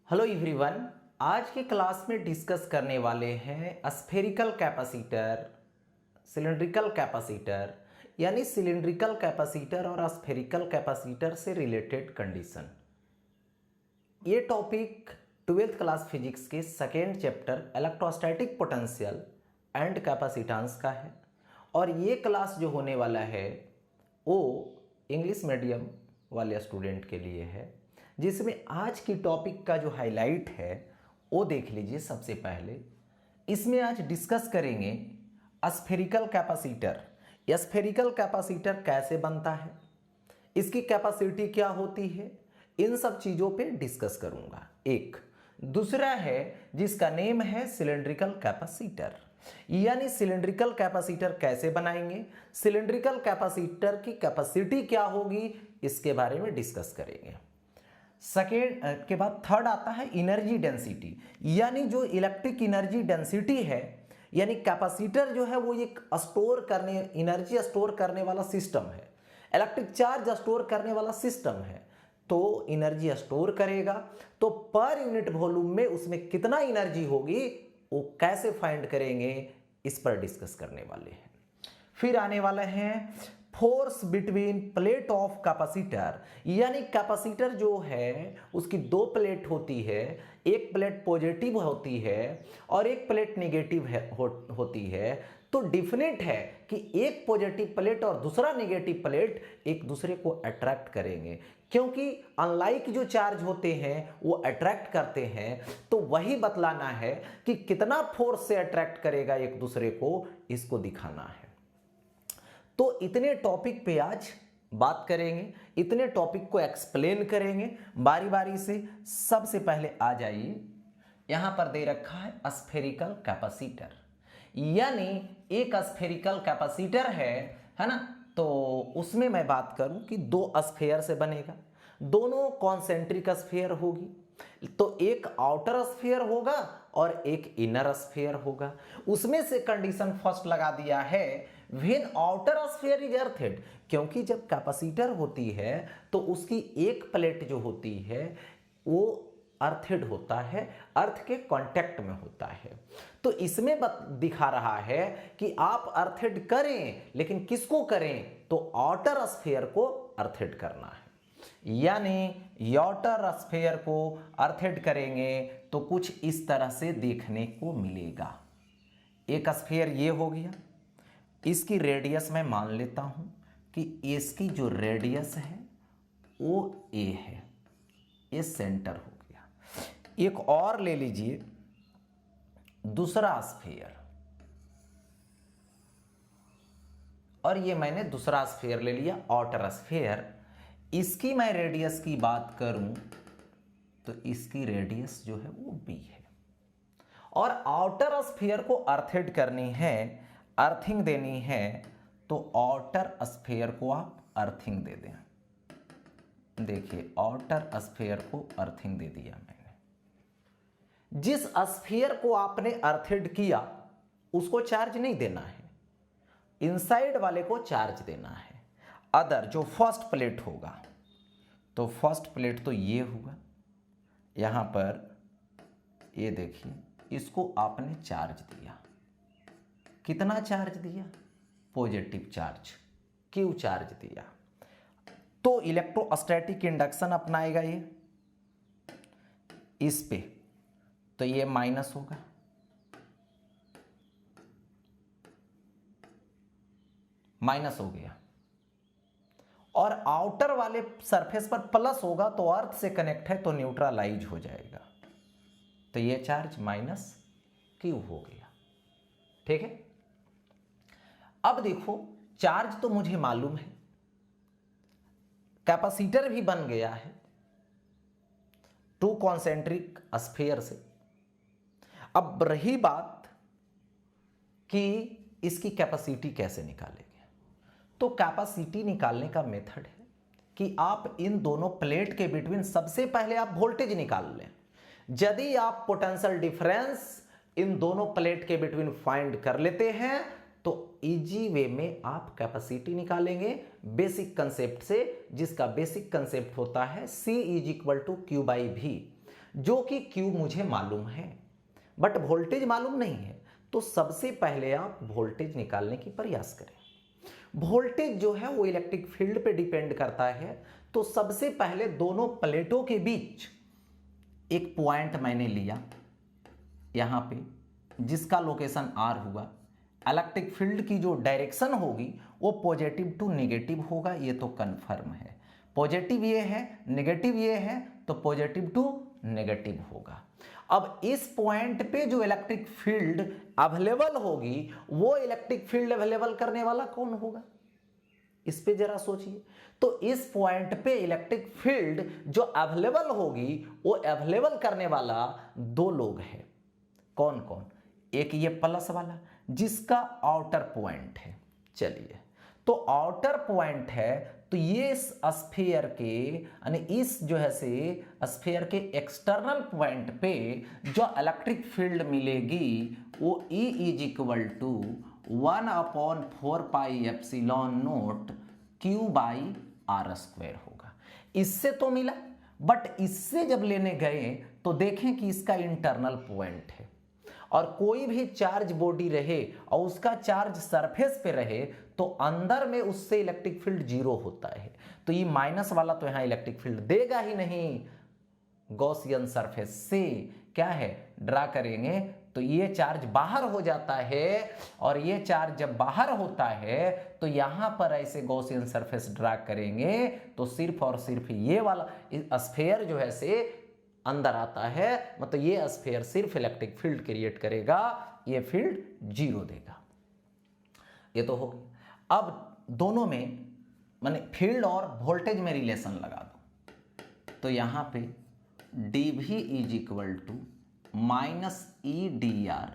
Hello everyone. आज के class में डिस्कस करने वाले हैं स्फेरिकल कैपेसिटर, सिलिंड्रिकल कैपेसिटर, यानी सिलिंड्रिकल कैपेसिटर और स्फेरिकल कैपेसिटर से रिलेटेड कंडीशन। ये टॉपिक 12th क्लास फिजिक्स के second chapter electrostatic potential and capacitance का है और ये क्लास जो होने वाला है वो इंग्लिश मीडियम वाले स्टूडेंट के लिए है, जिसमें आज की टॉपिक का जो हाईलाइट है वो देख लीजिए। सबसे पहले इसमें आज डिस्कस करेंगे स्फेरिकल कैपेसिटर। स्फेरिकल कैपेसिटर कैसे बनता है, इसकी कैपेसिटी क्या होती है, इन सब चीज़ों पे डिस्कस करूंगा। एक दूसरा है जिसका नेम है सिलिंड्रिकल कैपेसिटर, यानी सिलिंड्रिकल कैपेसिटर कैसे बनाएंगे, सिलिंड्रिकल कैपेसिटर की कैपेसिटी क्या होगी, इसके बारे में डिस्कस करेंगे। सेकेंड के बाद थर्ड आता है एनर्जी डेंसिटी, यानी जो इलेक्ट्रिक एनर्जी डेंसिटी है, यानी कैपेसिटर जो है वो एक स्टोर करने एनर्जी स्टोर करने वाला सिस्टम है, इलेक्ट्रिक चार्ज स्टोर करने वाला सिस्टम है। तो एनर्जी स्टोर करेगा तो पर यूनिट वॉल्यूम में उसमें कितना एनर्जी होगी वो कैसे फाइंड करेंगे, इस पर डिस्कस करने वाले हैं। फिर आने वाले हैं force between plate of capacitor, यानी कैपेसिटर जो है उसकी दो प्लेट होती है, एक प्लेट पॉजिटिव होती है और एक प्लेट नेगेटिव होती है। तो डिफिनेट है कि एक पॉजिटिव प्लेट और दूसरा नेगेटिव प्लेट एक दूसरे को अट्रैक्ट करेंगे, क्योंकि अनलाइक जो चार्ज होते हैं वो अट्रैक्ट करते हैं। तो वही बतलाना है कि कितना फोर्स से अट्रैक्ट करेगा एक दूसरे को, इसको दिखाना है। तो इतने टॉपिक पे आज बात करेंगे, इतने टॉपिक को एक्सप्लेन करेंगे बारी बारी से। सबसे पहले आ जाइए, यहां पर दे रखा है स्फेरिकल कैपेसिटर, यानी एक स्फेरिकल कैपेसिटर है ना। तो उसमें मैं बात करूं कि दो स्फेयर से बनेगा, दोनों कॉन्सेंट्रिक स्फेयर होगी। तो एक आउटर स्फीयर होगा और एक इनर स्फीयर होगा। उसमें से कंडीशन फर्स्ट लगा दिया है व्हेन आउटर स्फीयर इज अर्थेड, क्योंकि जब कैपेसिटर होती है तो उसकी एक प्लेट जो होती है वो अर्थेड होता है, अर्थ के कांटेक्ट में होता है। तो इसमें दिखा रहा है कि आप अर्थेड करें, लेकिन किसको करें, तो आउटर स्फीयर को अर्थेड करना है। यानी आउटर स्फीयर को अर्थेड करेंगे तो कुछ इस तरह से देखने को मिलेगा। एक स्फीयर ये हो गया, इसकी रेडियस मैं मान लेता हूं कि इसकी जो रेडियस है वो ए है, ये सेंटर हो गया। एक और ले लीजिए दूसरा स्फीयर, और ये मैंने दूसरा स्फीयर ले लिया आउटर स्फीयर। इसकी मैं रेडियस की बात करूं तो इसकी रेडियस जो है वो बी है, और आउटर स्फीयर को अर्थेड करनी है, अर्थिंग देनी है, तो आउटर स्फीयर को आप अर्थिंग दे दें। देखिए आउटर स्फीयर को अर्थिंग दे दिया मैंने। जिस स्फीयर को आपने अर्थेड किया उसको चार्ज नहीं देना है, इनसाइड वाले को चार्ज देना है। अदर जो फर्स्ट प्लेट होगा, तो फर्स्ट प्लेट तो ये हुआ, यहां पर ये देखिए, इसको आपने चार्ज दिया। कितना चार्ज दिया, पॉजिटिव चार्ज, क्यू चार्ज दिया। तो इलेक्ट्रोस्टैटिक इंडक्शन अपनाएगा ये इस पे, तो ये माइनस होगा, माइनस हो गया। और आउटर वाले सरफेस पर प्लस होगा, तो अर्थ से कनेक्ट है तो न्यूट्रलाइज हो जाएगा, तो ये चार्ज माइनस क्यू हो गया। ठीक है, अब देखो चार्ज तो मुझे मालूम है, कैपेसिटर भी बन गया है टू कॉन्सेंट्रिक स्फीयर से। अब रही बात कि इसकी कैपेसिटी कैसे निकालेंगे, तो कैपेसिटी निकालने का मेथड है कि आप इन दोनों प्लेट के बिटवीन सबसे पहले आप वोल्टेज निकाल लें। यदि आप पोटेंशियल डिफरेंस इन दोनों प्लेट के बिटवीन फाइंड कर लेते हैं तो इजी वे में आप कैपेसिटी निकालेंगे बेसिक कंसेप्ट से, जिसका बेसिक कंसेप्ट होता है C is equal to Q by V। जो कि Q मुझे मालूम है बट वोल्टेज मालूम नहीं है। तो सबसे पहले आप वोल्टेज निकालने की प्रयास करें। वोल्टेज जो है वो इलेक्ट्रिक फील्ड पे डिपेंड करता है। तो सबसे पहले दोनों प्लेटों के बीच एक पॉइंट मैंने लिया यहां पे, जिसका लोकेशन R हुआ। इलेक्ट्रिक फील्ड की जो डायरेक्शन होगी वो पॉजिटिव टू नेगेटिव होगा, ये तो कन्फर्म है। पॉजिटिव ये है, नेगेटिव ये है, तो पॉजिटिव टू नेगेटिव होगा। अब इस पॉइंट पे जो इलेक्ट्रिक फील्ड अवेलेबल होगी, वो इलेक्ट्रिक फील्ड अवेलेबल करने वाला कौन होगा, इस पे जरा सोचिए। तो इस पॉइंट पे इलेक्ट्रिक फील्ड जो अवेलेबल होगी, वो अवेलेबल करने वाला दो लोग हैं। कौन कौन? एक ये प्लस वाला जिसका आउटर पॉइंट है। चलिए, तो आउटर पॉइंट है, तो ये इस स्फीयर के यानी इस जो है से स्फीयर के एक्सटर्नल पॉइंट पे जो इलेक्ट्रिक फील्ड मिलेगी वो E is equal to 1/4πε0 Q/r² होगा। इससे तो मिला, बट इससे जब लेने गए तो देखें कि इसका इंटरनल पॉइंट है, और कोई भी चार्ज बॉडी रहे और उसका चार्ज सरफेस पे रहे तो अंदर में उससे इलेक्ट्रिक फील्ड जीरो होता है। तो ये माइनस वाला तो यहां इलेक्ट्रिक फील्ड देगा ही नहीं। गॉसियन सरफेस से क्या है, ड्रा करेंगे तो ये चार्ज बाहर हो जाता है, और ये चार्ज जब बाहर होता है तो यहां पर ऐसे गॉसियन सरफेस ड्रा करेंगे तो सिर्फ और सिर्फ ये वाला स्फीयर जो है से अंदर आता है। मतलब ये स्फीयर सिर्फ इलेक्ट्रिक फील्ड क्रिएट करेगा, ये फील्ड जीरो देगा। ये तो हो गया। अब दोनों में माने फील्ड और वोल्टेज में रिलेशन लगा दो, तो यहां पे dV is equal to -EdR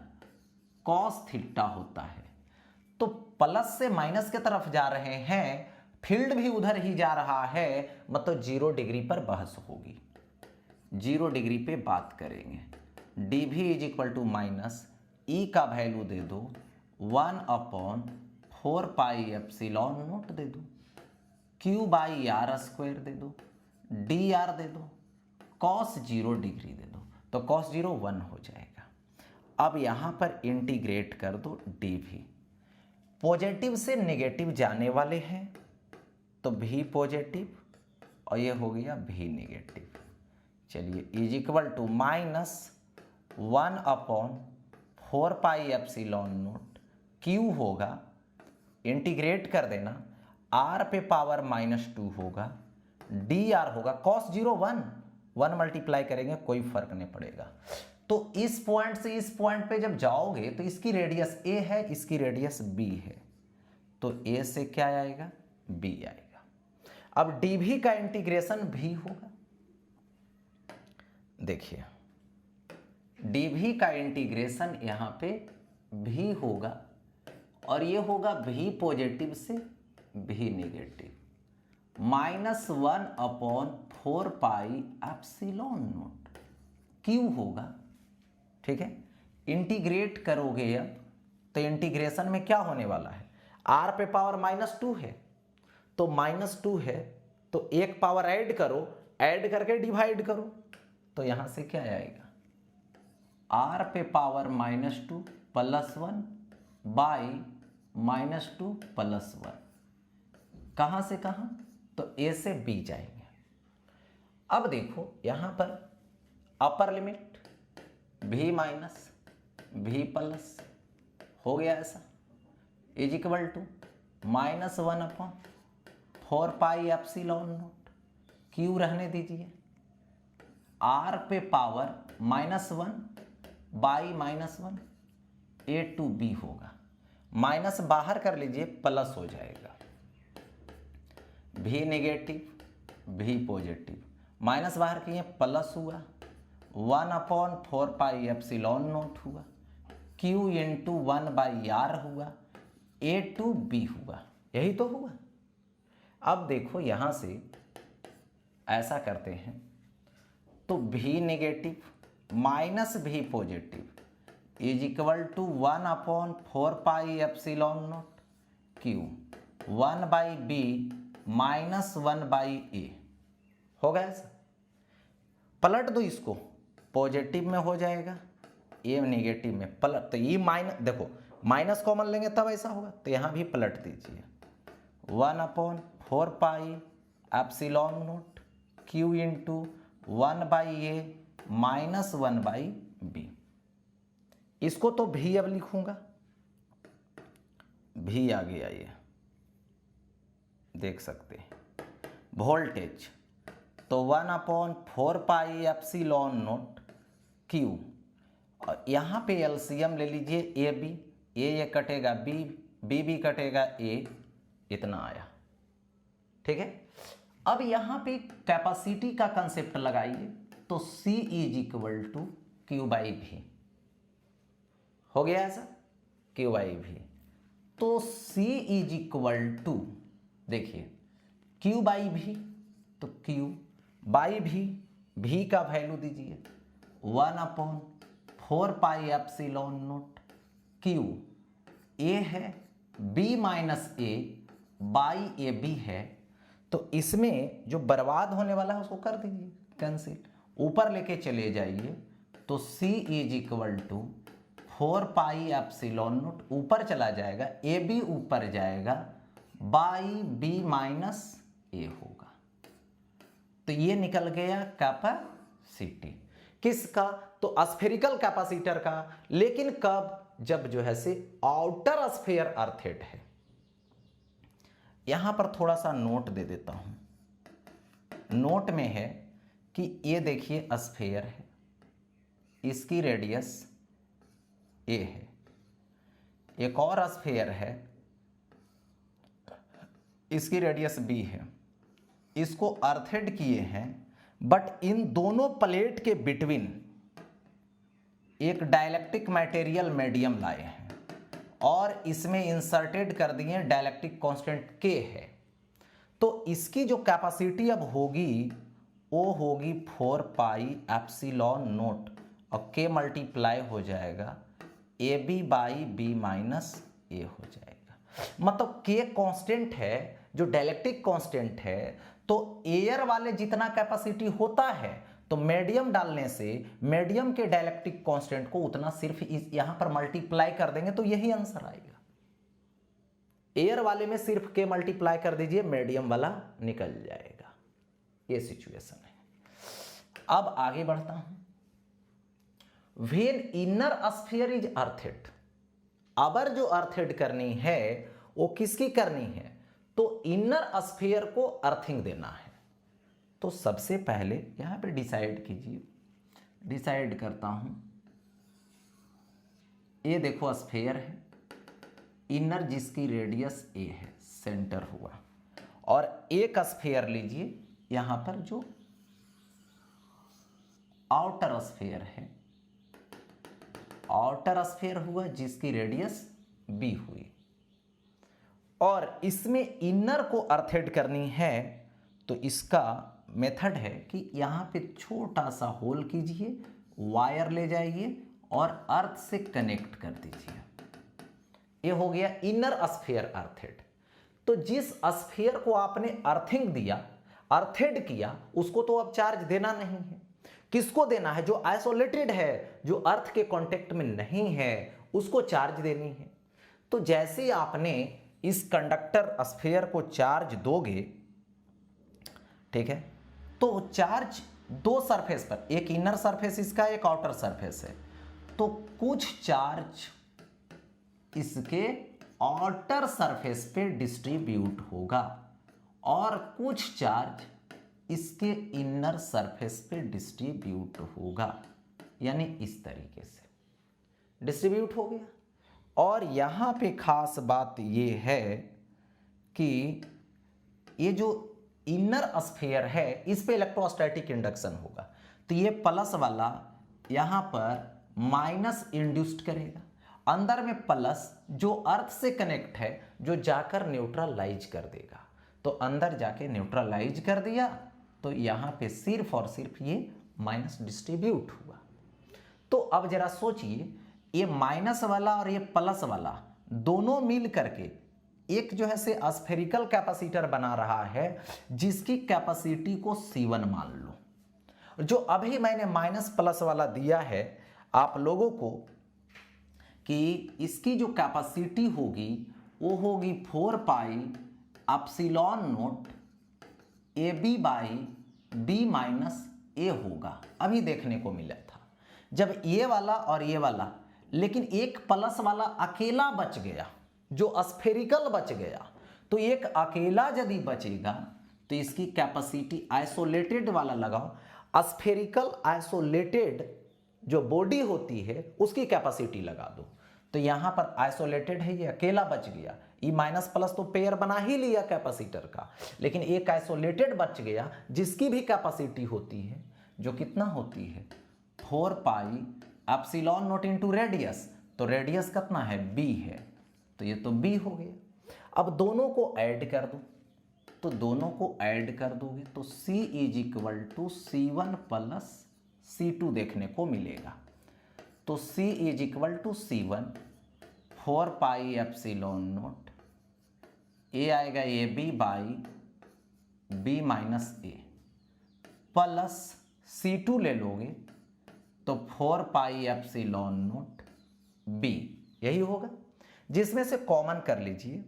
cos theta होता है। तो प्लस से माइनस की तरफ जा रहे हैं, फील्ड भी उधर ही जा रहा है, मतलब 0 डिग्री पर बहस होगी। 0 डिग्री पे बात करेंगे। dV is equal to minus E का वैल्यू दे दो 1/4πε0 दे दो, Q/r² दे दो, dr दे दो, cos 0 डिग्री दे दो, तो cos 0 1 हो जाएगा। अब यहां पर इंटीग्रेट कर दो dV। पॉजिटिव से नेगेटिव जाने वाले हैं तो V पॉजिटिव और ये हो गया V नेगेटिव। चलिए, इज इक्वल टू -1/4πε0 Q होगा, इंटीग्रेट कर देना, R पे पावर -2 होगा, dr होगा, cos 0 1 मल्टीप्लाई करेंगे कोई फर्क नहीं पड़ेगा। तो इस पॉइंट से इस पॉइंट पे जब जाओगे तो इसकी रेडियस A है, इसकी रेडियस B है, तो A से क्या आएगा, B आएगा। अब dV का इंटीग्रेशन V होगा। देखिए, dV का इंटीग्रेशन यहां पे V होगा, और ये होगा V पॉजिटिव से V नेगेटिव, -1/4πε0 Q होगा। ठीक है, इंटीग्रेट करोगे अब तो इंटीग्रेशन में क्या होने वाला है, R पे पावर -2 है, तो -2 है तो एक पावर ऐड करो, ऐड करके डिवाइड करो, तो यहां से क्या आएगा, R पे पावर -2 + 1 बाई -2 + 1। कहां से कहां, तो A से B जाएंगे। अब देखो यहां पर upper limit V minus V plus हो गया ऐसा, इज इक्वल टू -1/4πε0 Q रहने दीजिए, R पे power -1 by -1 A to B होगा, माइनस बाहर कर लीजिए प्लस हो जाएगा, V negative V positive, minus बाहर किए प्लस हुआ, 1/4πε0 हुआ, Q इंटू 1/R हुआ, A टू B हुआ। यही तो हुआ। अब देखो यहां से ऐसा करते हैं, तो V negative minus V positive is equal to 1/4πε0 Q 1/B -1/A हो गया ऐसा। पलट दो इसको, पॉजिटिव में हो जाएगा, ये नेगेटिव में पलट, तो ये माइनस, देखो माइनस कॉमन लेंगे तब ऐसा होगा, तो यहाँ भी पलट दीजिए 1/4 पाई epsilon note Q into 1/A minus 1/B। इसको तो भी अब लिखूंगा, भी आ गया, ये देख सकते हैं वोल्टेज, तो 1/4 पाई एप्सिलॉन नोट Q, और यहाँ पे एलसीएम ले लीजिए ए बी, ये कटेगा बी, बी भी कटेगा ए, इतना आया। ठीक है, अब यहाँ पे कैपेसिटी का कंसेप्ट लगाइए, तो C is equal to Q/V हो गया ऐसा, Q/V, तो C इज इक्वल टू, देखिए Q/V, तो Q/V, V का वैल्यू दीजिए 1/4 पाई एप्सिलॉन नोट Q, A है B minus A by AB है, तो इसमें जो बर्बाद होने वाला है उसको कर दीजिए कैंसिल, ऊपर लेके चले जाइए, तो C is equal to 4 pi epsilon naught, ऊपर चला जाएगा AB ऊपर जाएगा बाई B माइनस A होगा, तो ये निकल गया कैपेसिटी किसका, तो स्फेरिकल कैपेसिटर का, लेकिन कब, जब जो है से आउटर स्फीयर अर्थेड है। यहां पर थोड़ा सा नोट दे देता हूं, नोट में है कि ये देखिए स्फीयर है, इसकी रेडियस ए है, एक और स्फीयर है, इसकी रेडियस बी है, इसको अर्थेड किए हैं, बट इन दोनों प्लेट के बिटवीन एक डाइलेक्ट्रिक मटेरियल मीडियम लाए हैं और इसमें इंसर्टेड कर दिए डाइलेक्ट्रिक कांस्टेंट K है, तो इसकी जो कैपेसिटी अब होगी वो होगी 4 पाई एप्सिलॉन नोट, और K मल्टीप्लाई हो जाएगा AB by B minus A हो जाएगा, मतलब K कांस्टेंट है, जो डाइलेक्ट्रिक कांस्टेंट है, तो एयर वाले जितना कैपेसिटी होता है, तो मीडियम डालने से मीडियम के डाइलेक्ट्रिक कांस्टेंट को उतना सिर्फ यहां पर मल्टीप्लाई कर देंगे, तो यही आंसर आएगा। एयर वाले में सिर्फ K मल्टीप्लाई कर दीजिए, मीडियम वाला निकल जाएगा, ये सिचुएशन है। अब आगे बढ़ता हूं, व्हेन इनर स्फीयर इज अर्थेड, अबर जो अर्थेड करनी है वो किसकी करनी है, तो इनर स्फीयर को अर्थिंग देना है। तो सबसे पहले यहां पे डिसाइड कीजिए, डिसाइड करता हूं, ये देखो स्फीयर है, इनर जिसकी रेडियस ए है, सेंटर हुआ, और एक स्फीयर लीजिए यहां पर जो आउटर स्फीयर है, आउटर स्फीयर हुआ जिसकी रेडियस बी हुई, और इसमें इनर को अर्थेड करनी है, तो इसका मेथड है कि यहां पे छोटा सा होल कीजिए, वायर ले जाइए और अर्थ से कनेक्ट कर दीजिए, ये हो गया इनर स्फीयर अर्थेड। तो जिस स्फीयर को आपने अर्थिंग दिया, अर्थेड किया, उसको तो अब चार्ज देना नहीं है, किसको देना है, जो आइसोलेटेड है, जो अर्थ के कांटेक्ट में नहीं है, उसको चार्ज देनी है। तो जैसे आपने इस कंडक्टर स्फीयर को चार्ज दोगे, ठीक है, तो चार्ज दो सरफेस पर, एक इनर सरफेस इसका, एक आउटर सरफेस है, तो कुछ चार्ज इसके आउटर सरफेस पे डिस्ट्रीब्यूट होगा और कुछ चार्ज इसके इनर सरफेस पे डिस्ट्रीब्यूट होगा, यानी इस तरीके से डिस्ट्रीब्यूट हो गया। और यहां पे खास बात ये है कि ये जो इनर स्फीयर है इस पे इलेक्ट्रोस्टैटिक इंडक्शन होगा, तो ये प्लस वाला यहां पर माइनस इंड्यूस्ड करेगा, अंदर में प्लस जो अर्थ से कनेक्ट है जो जाकर न्यूट्रलाइज कर देगा, तो अंदर जाके न्यूट्रलाइज कर दिया, तो यहां पे सिर्फ और सिर्फ ये माइनस डिस्ट्रीब्यूट हुआ। तो अब जरा सोचिए, ये माइनस वाला और ये प्लस वाला दोनों मिल करके एक जो है से स्फेरिकल कैपेसिटर बना रहा है, जिसकी कैपेसिटी को C1 मान लो, जो अभी मैंने माइनस प्लस वाला दिया है आप लोगों को कि इसकी जो कैपेसिटी होगी वो होगी 4 pi epsilon naught A B by B minus A होगा। अभी देखने को मिला था जब ये वाला और ये वाला, लेकिन एक प्लस वाला अकेला बच गया जो स्फेरिकल बच गया, तो एक अकेला यदि बचेगा तो इसकी कैपेसिटी आइसोलेटेड वाला लगाओ। स्फेरिकल आइसोलेटेड जो बॉडी होती है उसकी कैपेसिटी लगा दो। तो यहां पर आइसोलेटेड है, ये अकेला बच गया, ई माइनस प्लस तो पेयर बना ही लिया कैपेसिटर का, लेकिन एक आइसोलेटेड बच गया जिसकी भी कैपेसिटी होती है जो कितना होती है 4 pi epsilon not into radius. तो रेडियस कितना है b है, तो ये तो b हो गया। अब दोनों को ऐड कर दो, तो दोनों को ऐड कर दोगे तो c is equal to C1 plus C2 देखने को मिलेगा। तो c is equal to C1 4 pi epsilon naught, A आएगा A B by B minus A, plus C2 ले लोगे तो 4 पाई एप्सिलॉन नोट बी, यही होगा। जिसमें से कॉमन कर लीजिए,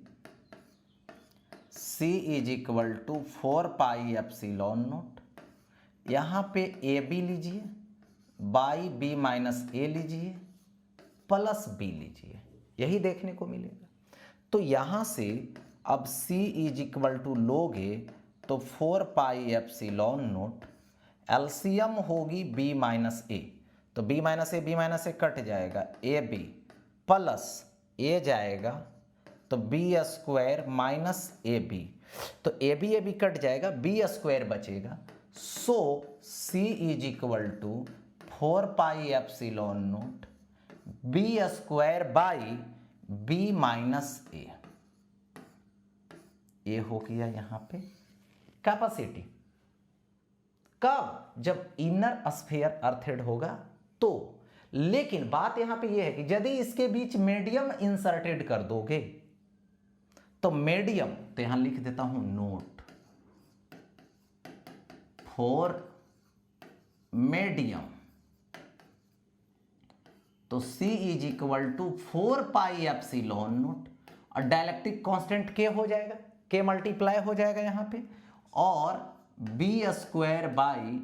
C is equal to 4 pi epsilon naught, यहाँ पे ए बी लीजिए बाई बी माइनस ए लीजिए प्लस बी लीजिए, यही देखने को मिलेगा। तो यहाँ से अब C इज इक्वल टू लोगे तो 4 पाई एप्सिलॉन नोट, एलसीएम होगी b माइनस ए, तो b माइनस ए कट जाएगा, ए बी प्लस ए जाएगा तो B square minus A B, तो ए बी कट जाएगा, बी स्क्वायर बचेगा। So c is equal to 4 pi epsilon naught B square by B minus A हो गया यहाँ पे कैपेसिटी। कब? जब इनर स्फीयर अर्थेड होगा तो। लेकिन बात यहां पे यह है कि यदि इसके बीच मीडियम इंसर्टेड कर दोगे तो मीडियम, तो यहां लिख देता हूं नोट फॉर मीडियम, तो C is equal to 4 pi epsilon naught और डायलेक्ट्रिक कांस्टेंट K हो जाएगा, K मल्टीप्लाई हो जाएगा यहां पे, और B square by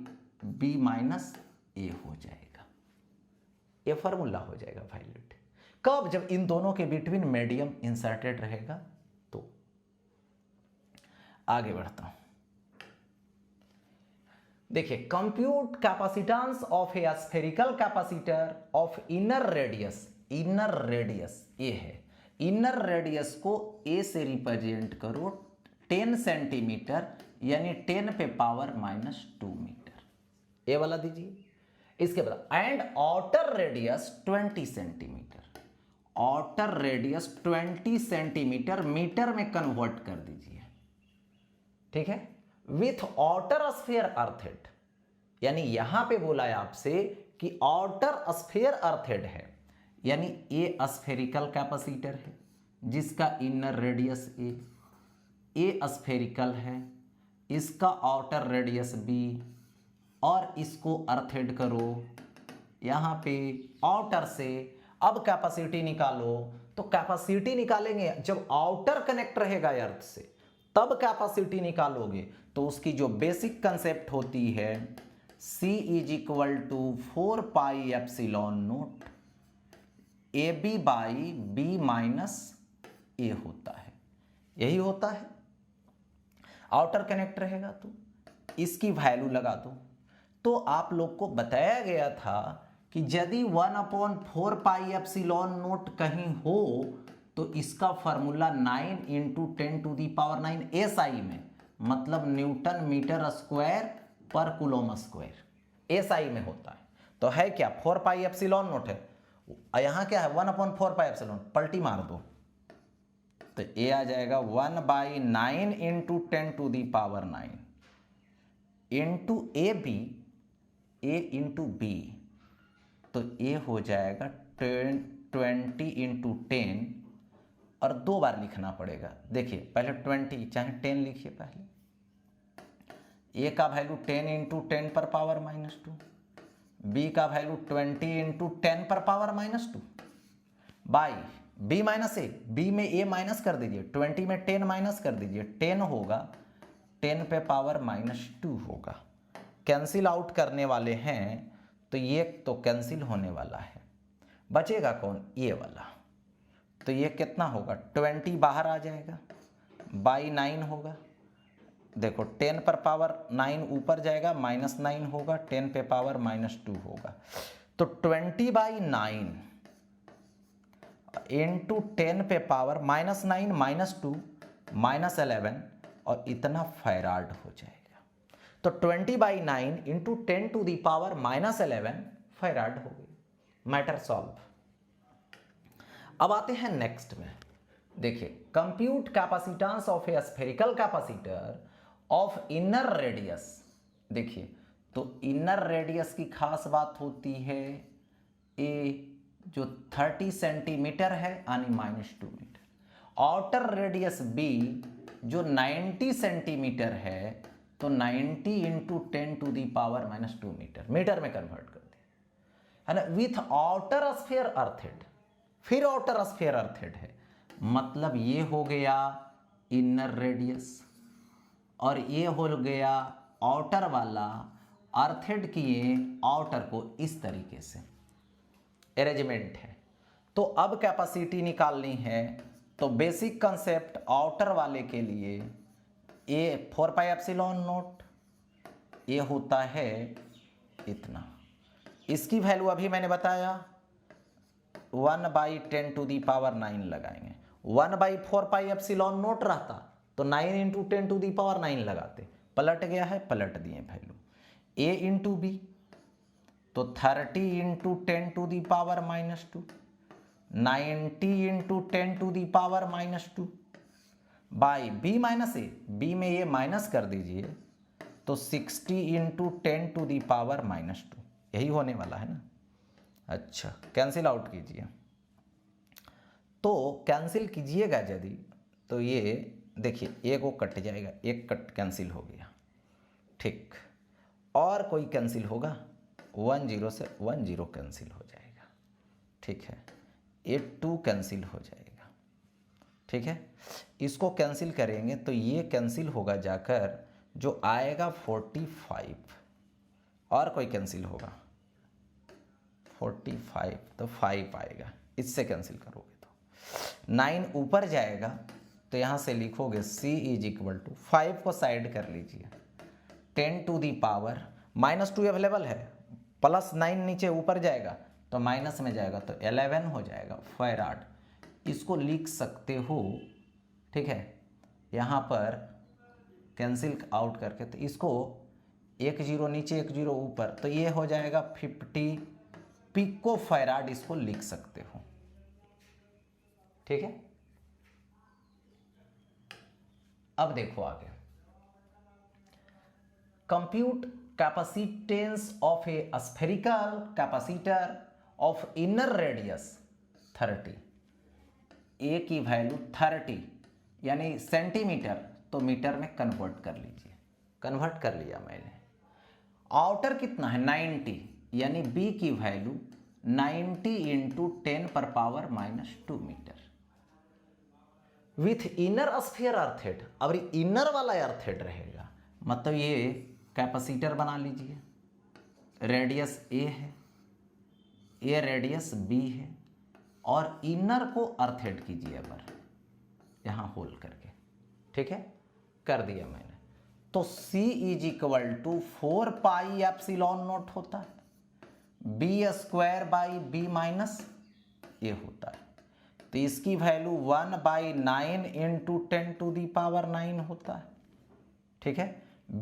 B minus A हो जाएगा। ये फॉर्मूला हो जाएगा वैल्यूड। कब? जब इन दोनों के बिटवीन मीडियम इंसर्टेड रहेगा तो। आगे बढ़ता हूं, देखिए compute capacitance of a spherical capacitor of inner radius. Inner radius A है, इनर रेडियस को ए से रिप्रेजेंट करो 10 सेंटीमीटर यानी 10 पे पावर माइनस 2 मीटर, ये वाला दीजिए। इसके बाद and outer radius 20 centimetre, outer radius 20 centimetre metre में कन्वर्ट कर दीजिए, ठीक है, विथ आउटर स्फीयर अर्थेड। यानी यहां पे बोला है आपसे कि आउटर स्फीयर अर्थेड है, यानी ये स्फेरिकल कैपेसिटर है जिसका इनर रेडियस ए स्फेरिकल है, इसका आउटर रेडियस बी, और इसको अर्थेड करो यहाँ पे आउटर से। अब कैपेसिटी निकालो, तो कैपेसिटी निकालेंगे जब आउटर कनेक्ट रहेगा अर्थ से, तब कैपेसिटी निकालोगे तो उसकी जो बेसिक कंसेप्ट होती है C is equal to 4 pi epsilon naught A B by B minus A होता है, यही होता है। आउटर कनेक्ट रहेगा तो इसकी वैल्यू लगा दो। तो आप लोग को बताया गया था कि यदि 1/4 पाई एप्सिलॉन नोट कहीं हो तो इसका फॉर्मूला 9 × 10⁹ SI में, मतलब Newton meter square per coulomb square SI में होता है। तो है क्या 4 पाई एप्सिलॉन नोट है, यहां क्या है 1/4 पाई एप्सिलॉन, पलटी मार दो तो ये आ जाएगा 1/9 × 10⁹ into A B, A into B, तो ये हो जाएगा 20 × 10, और 2 बार लिखना पड़ेगा। देखिए पहले 20 चाहे 10 लिखिए पहले, ए का वैल्यू 10 इंटू 10 पर पावर -2, बी का वैल्यू 20 इंटू 10 पर power -2 by B minus A, B में ए माइनस कर दीजिए, 20 में 10 माइनस कर दीजिए, 10 होगा, 10 पे पावर -2 होगा। कैंसिल आउट करने वाले हैं तो ये तो कैंसिल होने वाला है, बचेगा कौन, ये वाला। तो ये कितना होगा, 20 बाहर आ जाएगा, बाई 9 होगा। देखो 10 पर पावर 9 ऊपर जाएगा, -9 होगा, 10 पे पावर -2 होगा। तो 20/9 इंटू 10 पे पावर -9 -2 -11 और इतना फैराड हो जाएगा। तो 20/9 into 10 to the power -11 farad हो गई। Matter solve. अब आते हैं नेक्स्ट में। देखिए, compute capacitance of a spherical capacitor of inner radius. देखिए, तो इनर रेडियस की खास बात होती है ए जो 30 सेंटीमीटर है यानी -2 मीटर, आउटर रेडियस बी जो 90 सेंटीमीटर है तो 90 into 10 to the power -2 metre, metre में कन्वर्ट कर दिया है ना, विथ आउटर स्फीयर अर्थेड। फिर आउटर स्फीयर अर्थेड है, मतलब ये हो गया इनर रेडियस और ये हो गया आउटर वाला, अर्थेड किए आउटर को इस तरीके से अरेंजमेंट है। तो अब कैपेसिटी निकालनी है तो बेसिक कंसेप्ट आउटर वाले के लिए ए 4πε0 ये होता है इतना। इसकी वैल्यू अभी मैंने बताया 1/10 टू दी पावर 9 लगाएंगे, 1/4πε0 रहता तो 9 इंटू 10 टू दी पावर 9 लगाते, पलट गया है, पलट दिए वैल्यू। ए इंटू बी तो 30 into 10 to the power -2, 90 into 10 to the power -2 by B minus A, B में ये माइनस कर दीजिए तो 60 इंटू 10 टू दी पावर -2, यही होने वाला है ना। अच्छा, कैंसिल आउट कीजिए। तो कैंसिल कीजिएगा यदि तो ये देखिए एक वो कट जाएगा, एक कट कैंसिल हो गया, ठीक। और कोई कैंसिल होगा, 10 से 10 कैंसिल हो जाएगा, ठीक है। ये 2 कैंसिल हो जाएगा, ठीक है। इसको कैंसिल करेंगे तो ये कैंसिल होगा जाकर जो आएगा 45, और कोई कैंसिल होगा 45 तो 5 आएगा, इससे कैंसिल करोगे तो 9 ऊपर जाएगा तो यहाँ से लिखोगे C = 5 को साइड कर लीजिए, 10 टू दी पावर -2 अवेलेबल है, +9 नीचे ऊपर जाएगा तो माइनस में जाएगा तो 11 हो जाएगा फैराड। इसको लिख सकते हो, ठीक है। यहाँ पर कैंसिल आउट करके तो इसको 1 0 नीचे 1 0 ऊपर तो ये हो जाएगा 50 पिको फैराड, इसको लिख सकते हो, ठीक है। अब देखो आगे, compute capacitance of a spherical capacitor of inner radius 30, ए की वैल्यू 30 यानी सेंटीमीटर तो मीटर में कन्वर्ट कर लीजिए, कन्वर्ट कर लिया मैंने। आउटर कितना है 90 यानी बी की वैल्यू 90 इंटू 10 पर power -2 meter with inner sphere earthed. अब इनर वाला अर्थेड रहेगा, मतलब ये कैपेसिटर बना लीजिए, रेडियस ए है, ये रेडियस बी है और इनर को अर्थेड कीजिए पर यहाँ होल करके, ठीक है, कर दिया मैंने। तो C = 4πε0 होता है, b² ये होता है, तो इसकी value 1/9 into 10 to the power 9 होता है, ठीक है।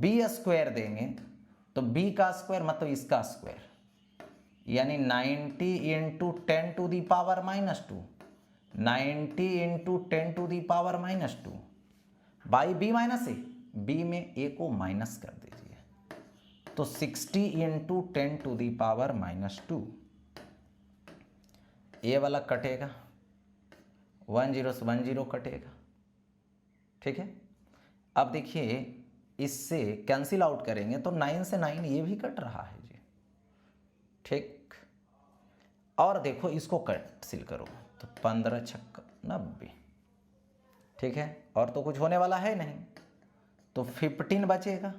b² देंगे तो b का स्क्वायर मतलब इसका स्क्वायर यानी 90 into 10 to the power -2, 90 into 10 to the power -2 by b minus A, b में a को माइनस कर दीजिए तो 60 इंटू 10 टू दी पावर -2, ये वाला कटेगा 10 से 10 कटेगा, ठीक है। अब देखिए इससे कैंसिल आउट करेंगे तो 9 से 9 ये भी कट रहा है जी, ठीक। और देखो इसको कैंसिल करो तो 15 छक्का 90, ठीक है। और तो कुछ होने वाला है नहीं, तो 15 बचेगा,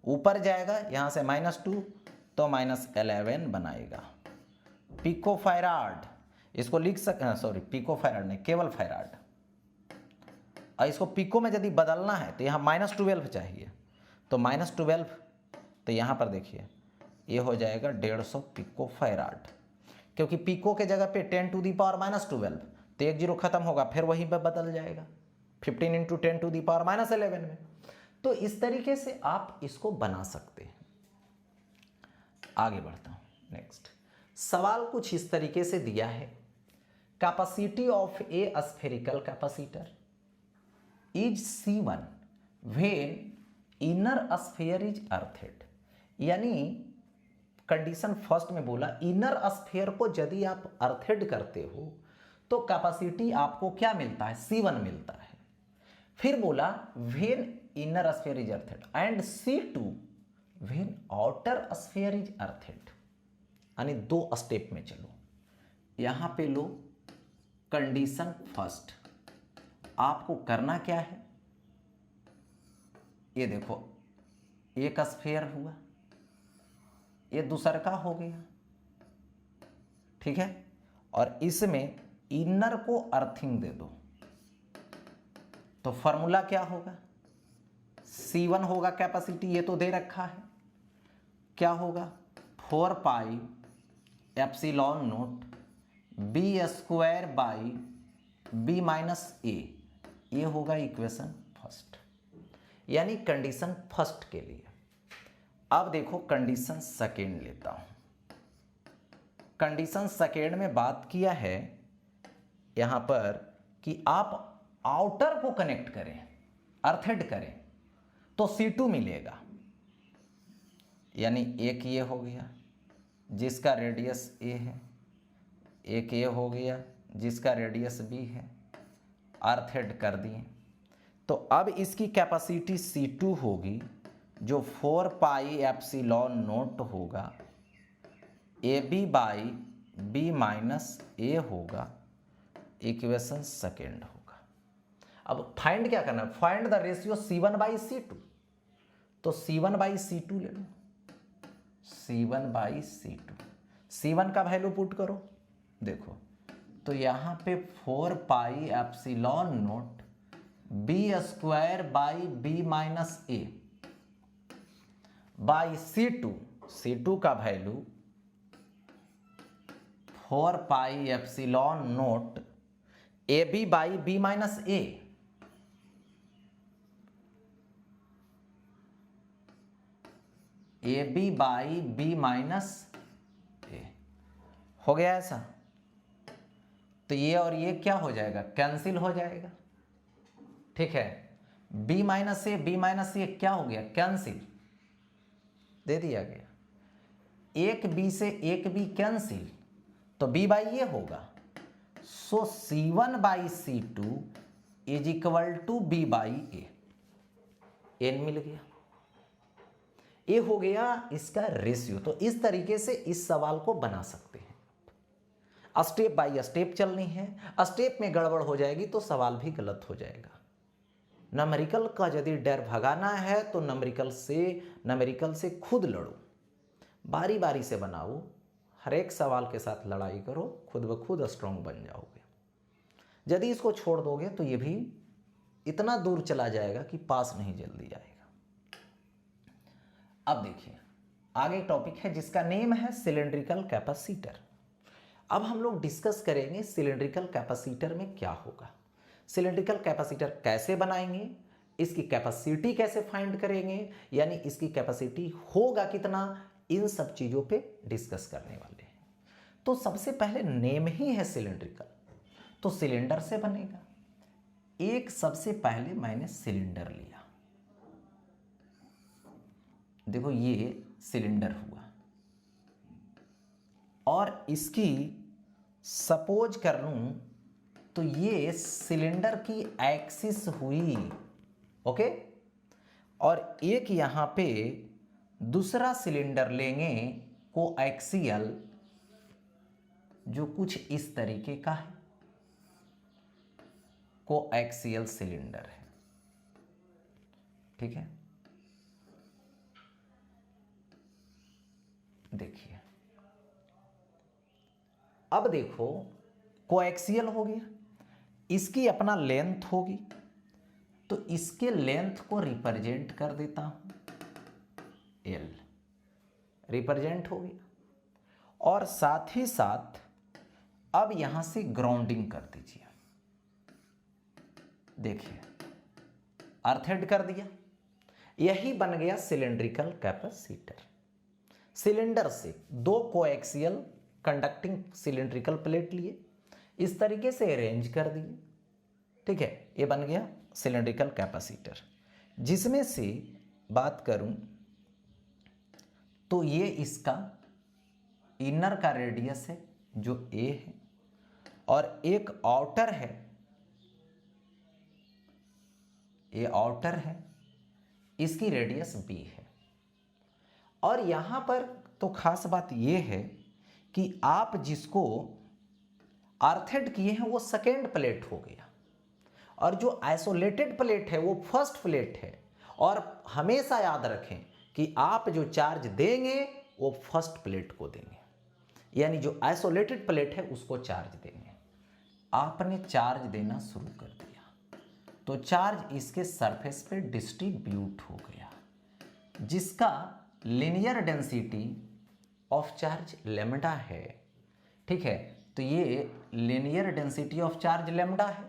ऊपर जाएगा यहाँ से -2 तो -11 बनाएगा। पिको फैराड इसको लिख सकते, सॉरी पिको फैराड नहीं, केवल फैराड। और इसको पिको में यदि बदलना है तो यहाँ -12 चाहिए, तो -12 तो यहाँ पर देखिए ये हो जाएगा 150 पिको फैराड, क्योंकि पिको के जगह पे 10⁻⁻12 तो 1 0 खत्म होगा, फिर वही पे बदल जाएगा 15 × 10⁻11 में। तो इस तरीके से आप इसको बना सकते हैं। आगे बढ़ता हूँ, नेक्स्ट सवाल कुछ इस तरीके से दिया है, capacity of a spherical capacitor is C1 when inner sphere is earthed. यानी कंडीशन फर्स्ट में बोला इनर स्फीयर को यदि आप अर्थेड करते हो तो कैपेसिटी आपको क्या मिलता है, C1 मिलता है। फिर बोला when inner sphere is earthed and C2 when outer sphere is earthed. यानी 2 स्टेप में चलो, यहां पे लो कंडीशन फर्स्ट, आपको करना क्या है, ये देखो एक स्फीयर हुआ, ये दूसरा का हो गया, ठीक है। और इसमें इनर को अर्थिंग दे दो, तो फॉर्मूला क्या होगा, C1 होगा कैपेसिटी, ये तो दे रखा है, क्या होगा 4πε0 b²/b-a, ये होगा इक्वेशन फर्स्ट, यानी कंडीशन फर्स्ट के लिए। अब देखो कंडीशन सेकेंड लेता हूं। कंडीशन सेकेंड में बात किया है यहां पर कि आप आउटर को कनेक्ट करें, अर्थेड करें, तो C2 मिलेगा। यानी एक ये हो गया जिसका रेडियस A है, एक ये हो गया जिसका रेडियस B है, अर्थेड कर दिए। तो अब इसकी कैपेसिटी C2 होगी जो 4πε0 होगा, AB/B-A होगा, इक्वेशन सेकेंड होगा। अब फाइंड क्या करना है, फाइंड द रेशियो C1/C2, तो C1/C2 ले लो, C1/C2, C1 का वैल्यू पुट करो, देखो तो यहां पे 4πε0 b²/b-a बाई C2 का वैल्यू 4πε0 AB/B-a, AB/B-a हो गया ऐसा। तो ये और ये क्या हो जाएगा, कैंसिल हो जाएगा, ठीक है। B-a क्या हो गया, कैंसिल दे दिया गया, एक B से एक B कैंसिल, तो B/A होगा। So C1/C2 is equal to B/A, n मिल गया, ये हो गया इसका रेशियो। तो इस तरीके से इस सवाल को बना सकते हैं। स्टेप बाय स्टेप चलनी है, स्टेप में गड़बड़ हो जाएगी तो सवाल भी गलत हो जाएगा। न्यूमेरिकल का यदि डर भगाना है तो न्यूमेरिकल से खुद लड़ो, बारी बारी से बनाओ, हर एक सवाल के साथ लड़ाई करो, खुद ब खुद स्ट्रांग बन जाओगे। यदि इसको छोड़ दोगे तो ये भी इतना दूर चला जाएगा कि पास नहीं जल्दी आएगा। अब देखिए आगे टॉपिक है जिसका नेम है सिलेंड्रिकल कैपेसिटर। अब हम लोग डिस्कस करेंगे सिलेंड्रिकल कैपेसिटर में क्या होगा, सिलेंड्रिकल कैपेसिटर कैसे बनाएंगे, इसकी कैपेसिटी कैसे फाइंड करेंगे, यानी इसकी कैपेसिटी होगा कितना, इन सब चीज़ों पे डिस्कस करने वाले हैं। तो सबसे पहले नेम ही है सिलेंड्रिकल, तो सिलेंडर से बनेगा। एक सबसे पहले मैंने सिलेंडर लिया, देखो ये सिलेंडर हुआ, और इसकी सपोज कर लूं तो ये सिलेंडर की एक्सिस हुई, ओके। और एक यहाँ पे दूसरा सिलेंडर लेंगे कोएक्सियल, जो कुछ इस तरीके का है, कोएक्सियल सिलेंडर है। ठीक है, देखिए अब देखो कोएक्सियल हो गया, इसकी अपना लेंथ होगी, तो इसके लेंथ को रिप्रेजेंट कर देता हूं, एल रिप्रेजेंट हो गया। और साथ ही साथ अब यहां से ग्राउंडिंग कर दीजिए, देखिए अर्थेड कर दिया, यही बन गया सिलेंड्रिकल कैपेसिटर। सिलेंडर से दो कोएक्सियल कंडक्टिंग सिलेंड्रिकल प्लेट लिए, इस तरीके से अरेंज कर दिए। ठीक है, ये बन गया सिलेंड्रिकल कैपेसिटर। जिसमें से बात करूं तो ये इसका इनर का रेडियस है जो ए है, और एक आउटर है, ये आउटर है, इसकी रेडियस बी है। और यहां पर तो खास बात ये है कि आप जिसको अर्थेड किए हैं वो सेकेंड प्लेट हो गया, और जो आइसोलेटेड प्लेट है वो फर्स्ट प्लेट है। और हमेशा याद रखें कि आप जो चार्ज देंगे वो फर्स्ट प्लेट को देंगे, यानी जो आइसोलेटेड प्लेट है उसको चार्ज देंगे। आपने चार्ज देना शुरू कर दिया तो चार्ज इसके सरफेस पे डिस्ट्रीब्यूट हो गया, जिसका linear density of charge lambda है। ठीक है, तो ये linear density of charge lambda है।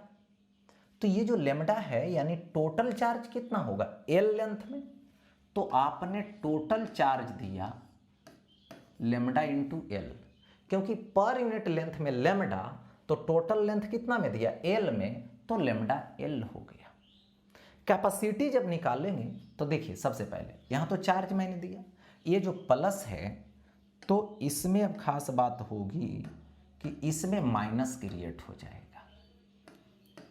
तो ये जो लेमडा है यानी टोटल चार्ज कितना होगा एल लेंथ में, तो आपने टोटल चार्ज दिया लेमडा इंटू एल, क्योंकि पर यूनिट लेंथ में लेमडा, तो टोटल लेंथ कितना में दिया एल में, तो लेमडा एल हो गया। कैपेसिटी जब निकालेंगे तो देखिए सबसे पहले यहां तो चार्ज मैंने दिया, ये जो प्लस है तो इसमें अब खास बात होगी कि इसमें माइनस क्रिएट हो जाएगा,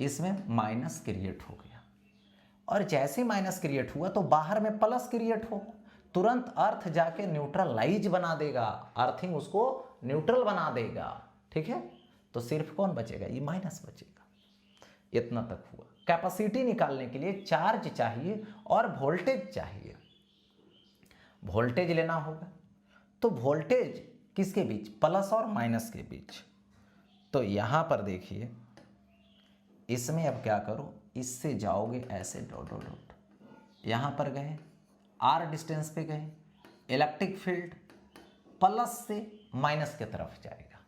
इसमें माइनस क्रिएट हो गया। और जैसे माइनस क्रिएट हुआ तो बाहर में प्लस क्रिएट हो, तुरंत अर्थ जाके न्यूट्रलाइज बना देगा, अर्थिंग उसको न्यूट्रल बना देगा। ठीक है, तो सिर्फ कौन बचेगा, ये माइनस बचेगा। इतना तक हुआ। कैपेसिटी निकालने के लिए चार्ज चाहिए और वोल्टेज चाहिए, वोल्टेज लेना होगा। तो वोल्टेज किसके बीच, प्लस और माइनस के बीच। तो यहां पर देखिए इसमें अब क्या करो, इससे जाओगे ऐसे डॉट डॉट डॉट, यहां पर गए आर डिस्टेंस पे गए, इलेक्ट्रिक फील्ड प्लस से माइनस की तरफ जाएगा।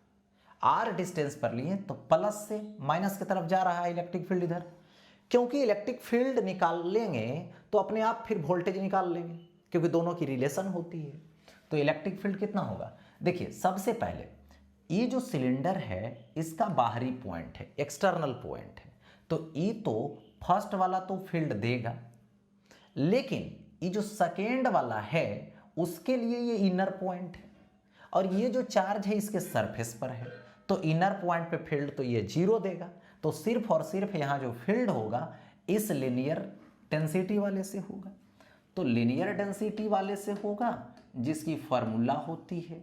आर डिस्टेंस पर लिए तो प्लस से माइनस की तरफ जा रहा है इलेक्ट्रिक फील्ड इधर, क्योंकि इलेक्ट्रिक फील्ड निकाल लेंगे तो अपने आप फिर वोल्टेज निकाल लेंगे, क्योंकि दोनों की रिलेशन होती है। तो इलेक्ट्रिक फील्ड कितना होगा, देखिए सबसे पहले ये जो सिलेंडर है इसका बाहरी पॉइंट है, एक्सटर्नल पॉइंट है, तो ये तो फर्स्ट वाला तो फील्ड देगा, लेकिन ये जो सेकेंड वाला है उसके लिए ये इनर पॉइंट है, और ये जो चार्ज है इसके सरफेस पर है, तो इनर पॉइंट पे फील्ड तो ये जीरो देगा। तो सिर्फ और सिर्फ यहाँ जो फील्ड होगा इस लिनियर डेंसिटी वाले से होगा। तो लिनियर डेंसिटी वाले से होगा जिसकी फॉर्मूला होती है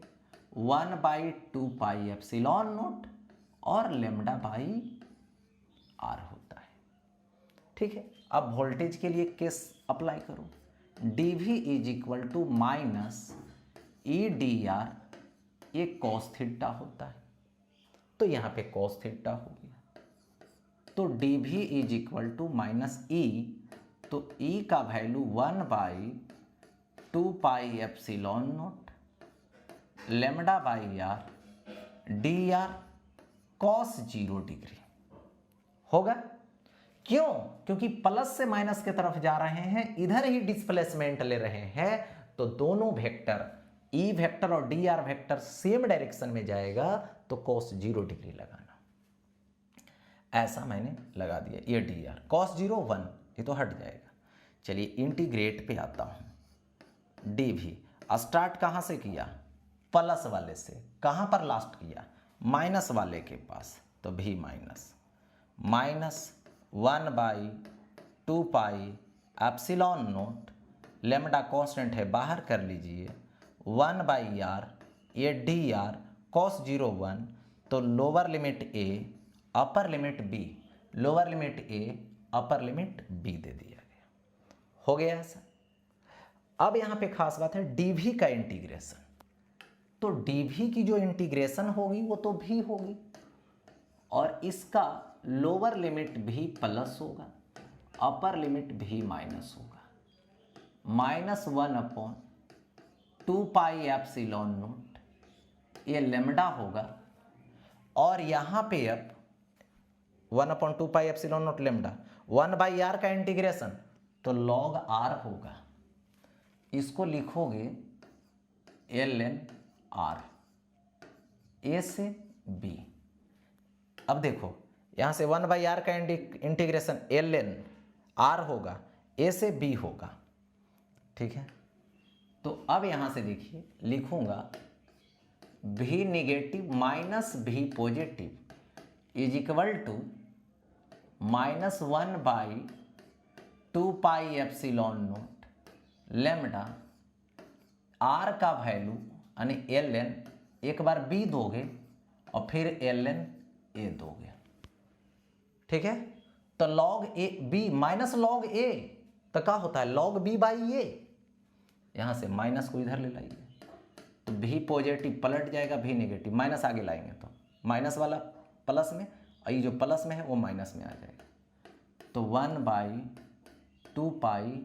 1/2 पाई एप्सिलॉन नॉट और लेमडा बाई आर होता है। ठीक है, अब वोल्टेज के लिए केस अप्लाई करो, dV is equal to minus E D R, ये कॉस थीटा होता है, तो यहाँ पे कॉस थीटा हो गया। तो dV is equal to minus E, तो ई का value 1/2 pi epsilon naught lambda by R D R cos 0 degree होगा। क्यों, क्योंकि प्लस से माइनस की तरफ जा रहे हैं, इधर ही डिस्प्लेसमेंट ले रहे हैं, तो दोनों वेक्टर ई वेक्टर और D R vector same direction में जाएगा, तो कॉस 0 डिग्री लगाना। ऐसा मैंने लगा दिया, ये डी आर कॉस 0 1, ये तो हट जाएगा। चलिए इंटीग्रेट पे आता हूं। dV स्टार्ट कहां से किया, प्लस वाले से, कहां पर लास्ट किया, माइनस वाले के पास, तो भी minus 1/2 pi epsilon note lambda constant है, बाहर कर लीजिए 1/r, ये dr cos 0 1, तो lower limit a upper limit b, lower limit a upper limit b दे दिया गया। हो गया ऐसा। अब यहाँ पे खास बात है dv का इंटीग्रेशन, तो dv की जो इंटीग्रेशन होगी वो तो v होगी और इसका लोअर लिमिट भी प्लस होगा, अपर लिमिट भी माइनस होगा, -1/2πε0, ये लेमडा होगा। और यहाँ पे अब 1/2πε0 लेमडा, 1/r का इंटीग्रेशन तो log r होगा, इसको लिखोगे ln r, a से b। अब देखो यहाँ से 1/r का इंटीग्रेशन ln r होगा, a से b होगा, ठीक है। तो अब यहाँ से देखिए लिखूंगा v negative minus v positive is equal to -1/2πε0 lambda r का वैल्यू यानी ln, एक बार b दोगे और फिर ln a दोगे, ठीक है। तो log a b minus log a तो क्या होता है log b/a, यहां से माइनस को इधर ले लाइए तो v पॉजिटिव पलट जाएगा, v नेगेटिव माइनस आगे लाएंगे तो माइनस वाला प्लस में और ये जो प्लस में है वो माइनस में आ जाएगा। तो 1/2πε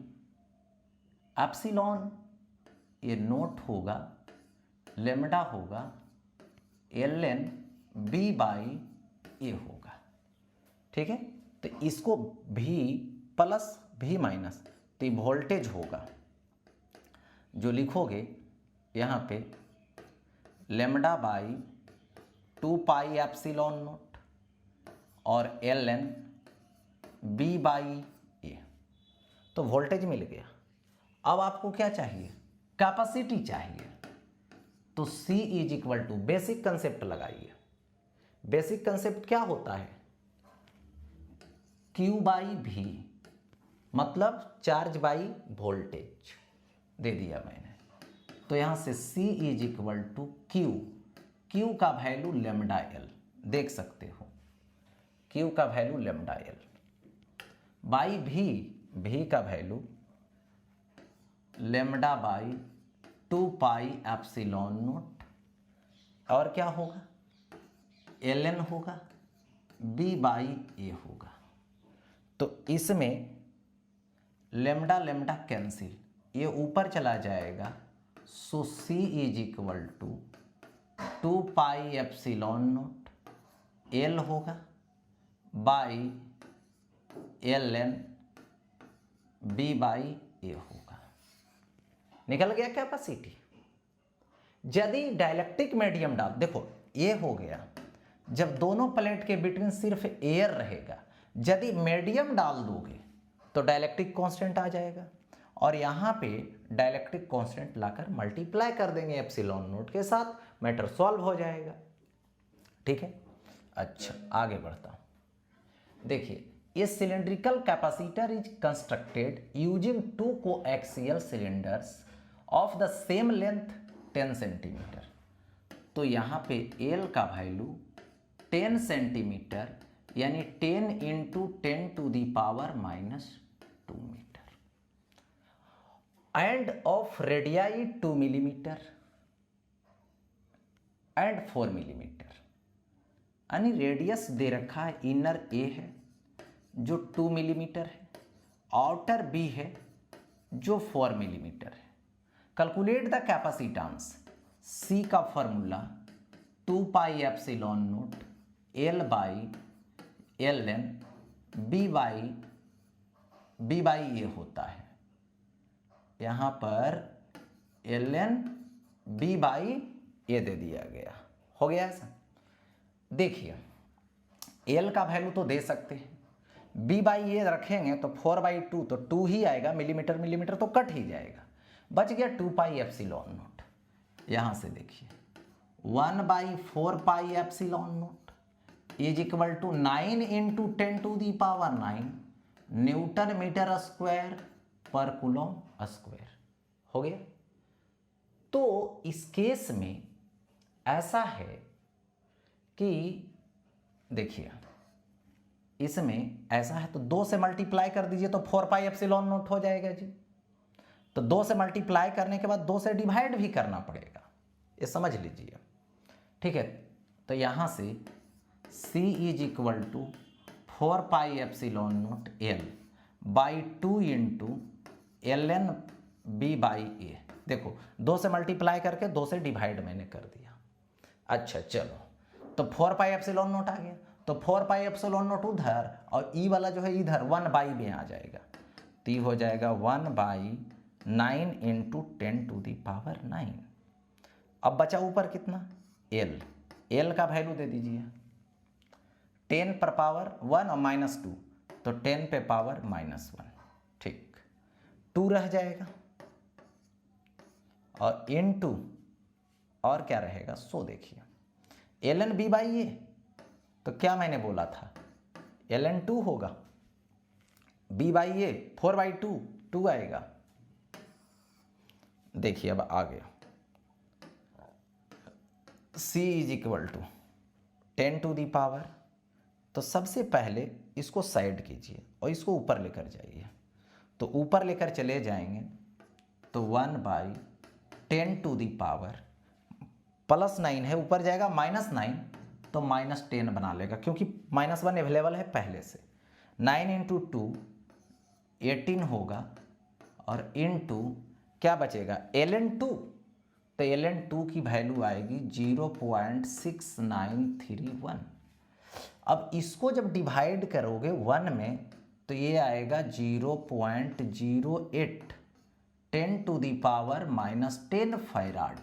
ये नोट होगा, लेमडा होगा ln b/a होगा, ठीक है। तो इसको v प्लस v माइनस, तो ये वोल्टेज होगा जो लिखोगे यहाँ पे λ/2πε0 और ln b/a, तो वोल्टेज मिल गया। अब आपको क्या चाहिए, कैपेसिटी चाहिए, तो C is equal to, basic concept लगाइए। बेसिक कंसेप्ट क्या होता है, Q/V मतलब चार्ज बाई वोल्टेज दे दिया मैंने। तो यहां से C is equal to Q का वैल्यू λL देख सकते हो, Q का वैल्यू λL बाई V का वैल्यू λ/2πε0 और क्या होगा ln होगा, b/a होगा। तो इसमें लेमडा लेमडा कैंसिल, ये ऊपर चला जाएगा, so C is equal to 2πε0 L होगा बाई ln b/a होगा। निकल गया कैपेसिटी। यदि डाइलेक्ट्रिक मीडियम डाल, देखो ये हो गया जब दोनों प्लेट के बिटवीन सिर्फ एयर रहेगा, यदि मीडियम डाल दोगे तो डाइलेक्ट्रिक कांस्टेंट आ जाएगा और यहाँ पे डाइलेक्ट्रिक कांस्टेंट लाकर मल्टीप्लाई कर देंगे ε0 के साथ, मैटर सॉल्व हो जाएगा, ठीक है। अच्छा आगे बढ़ता हूँ, देखिए ये cylindrical capacitor is constructed using 2 coaxial cylinders of the same length 10 centimetre. तो यहाँ पे L का वैल्यू 10 सेंटीमीटर यानी 10 × 10⁻⁻² metre and of radii 2 millimetre and 4 millimetre, यानी रेडियस दे रखा है, इनर A है जो 2 मिलीमीटर है, आउटर B है जो 4 मिलीमीटर है। कैलकुलेट द कैपेसिटेंस, C का फॉर्मूला 2πε0 L/ln b/a होता है। यहाँ पर ln b/a दे दिया गया, हो गया ऐसा। देखिए L का वैल्यू तो दे सकते हैं, b/a रखेंगे तो 4/2 तो 2 ही आएगा, मिलीमीटर मिलीमीटर तो कट ही जाएगा, बच गया 2πε0। यहाँ से देखिए 1/4πε0 is equal to 9 × 10⁻⁹ newton meter square per coulomb square. हो गया। तो इस केस में ऐसा है कि देखिए इसमें ऐसा है तो 2 से मल्टीप्लाई कर दीजिए तो 4 पाई एप्सिलॉन नॉट हो जाएगा जी। तो 2 से मल्टीप्लाई करने के बाद 2 से डिवाइड भी करना पड़ेगा, ये समझ लीजिए। ठीक है, तो यहाँ से C is equal to 4 pi epsilon naught L by 2 into ln B by A। देखो 2 से मल्टीप्लाई करके 2 से डिवाइड मैंने कर दिया। अच्छा चलो, तो 4 पाई एप्सिलॉन नॉट आ गया, तो 4 पाई एप्सिलॉन नॉट उधर और ई वाला जो है इधर 1 बाई में आ जाएगा, तो ये हो जाएगा 1 by 9 into 10 to the power 9। अब बचा ऊपर कितना L का वैल्यू दे दीजिए 10 पर पावर 1 और -2, तो 10 पे पावर -1। ठीक, 2 रह जाएगा और इनटू और क्या रहेगा, सो देखिए ln B बाई A, तो क्या मैंने बोला था ln 2 होगा, B बाई A 4 बाई 2 आएगा। देखिए अब आ गया C is equal to 10 to the power, तो सबसे पहले इसको साइड कीजिए और इसको ऊपर लेकर जाइए, तो ऊपर लेकर चले जाएंगे तो 1 बाई 10 टू दी पावर +9 है, ऊपर जाएगा -9 तो -10 बना लेगा क्योंकि -1 अवेलेबल है पहले से। 9 इंटू 2 18 होगा और इंटू क्या बचेगा ln 2, तो ln 2 की वैल्यू आएगी 0.6931। अब इसको जब डिवाइड करोगे 1 में तो ये आएगा 0.08 10 to the power -10 farad.